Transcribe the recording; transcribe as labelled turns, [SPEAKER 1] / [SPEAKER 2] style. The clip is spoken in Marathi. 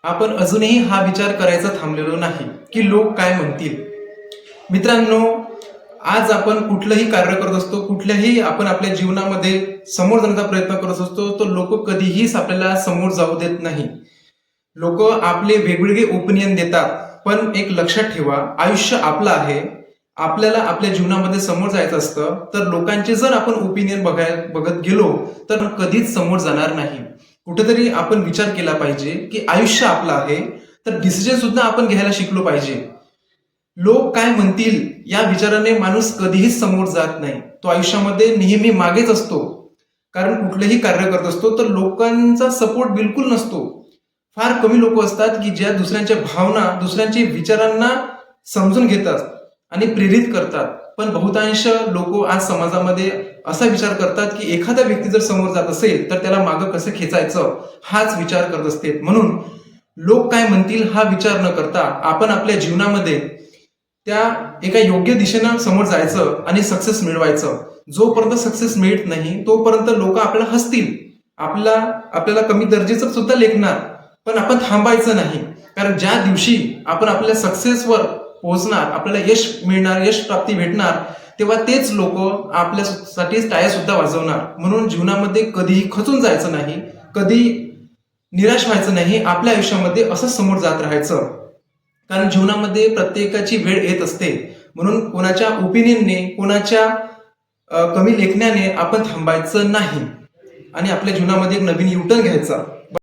[SPEAKER 1] आपण अजूनही हा विचार करायचा थांबलेलो नाही की लोक काय म्हणतील. मित्रांनो, आज आपण कुठलंही कार्य करत असतो, कुठल्याही आपण आपल्या जीवनामध्ये समोर जाण्याचा प्रयत्न करत असतो, तो लोक कधीही आपल्याला समोर जाऊ देत नाही. लोक आपले वेगवेगळे ओपिनियन देतात, पण एक लक्षात ठेवा, आयुष्य आपलं आहे. आपल्याला आपल्या जीवनामध्ये समोर जायचं असतं, तर लोकांचे जर आपण ओपिनियन बघत गेलो तर कधीच समोर जाणार नाही. कुठेतरी आपण विचार केला पाहिजे की आयुष्य आपलं आहे, तर डिसिजन सुद्धा आपण घ्यायला शिकलो पाहिजे. लोक काय म्हणतील या विचाराने माणूस कधीही समोर जात नाही. तो आयुष्यामध्ये नेहमी मागेच असतो. कारण कुठलंही कार्य करत असतो तर लोकांचा सपोर्ट बिलकुल नसतो. फार कमी लोक असतात की ज्या दुसऱ्यांच्या भावना, दुसऱ्यांच्या विचारांना समजून घेतात आणि प्रेरित करतात. पण बहुतांश लोक आज समाजामध्ये असा विचार करतात की एखादा व्यक्ती जर समोर जात असेल तर त्याला मागं कसं खेचायचं हाच विचार करत असते. म्हणून लोक काय म्हणतील हा विचार न करता आपण आपल्या जीवनामध्ये त्या एका योग्य दिशेनं समोर जायचं आणि सक्सेस मिळवायचं. जोपर्यंत सक्सेस मिळत नाही तोपर्यंत लोक आपल्याला हसतील, आपल्याला कमी दर्जाचं सुद्धा लेखणार, पण आपण थांबायचं नाही. कारण ज्या दिवशी आपण आपल्या सक्सेसवर पोहोचणार, आपल्याला यश मिळणार, यश प्राप्ती भेटणार, तेव्हा तेच लोक आपल्यासाठी टाळ्या सुद्धा वाजवणार. म्हणून जीवनामध्ये कधीही खचून जायचं नाही, कधी निराश व्हायचं नाही. आपल्या आयुष्यामध्ये असं समोर जात राहायचं. कारण जीवनामध्ये प्रत्येकाची वेळ येत असते. म्हणून कोणाच्या ओपिनियनने, कोणाच्या कमी लेखण्याने आपण थांबायचं नाही आणि आपल्या जीवनामध्ये एक नवीन युटर्न घ्यायचा.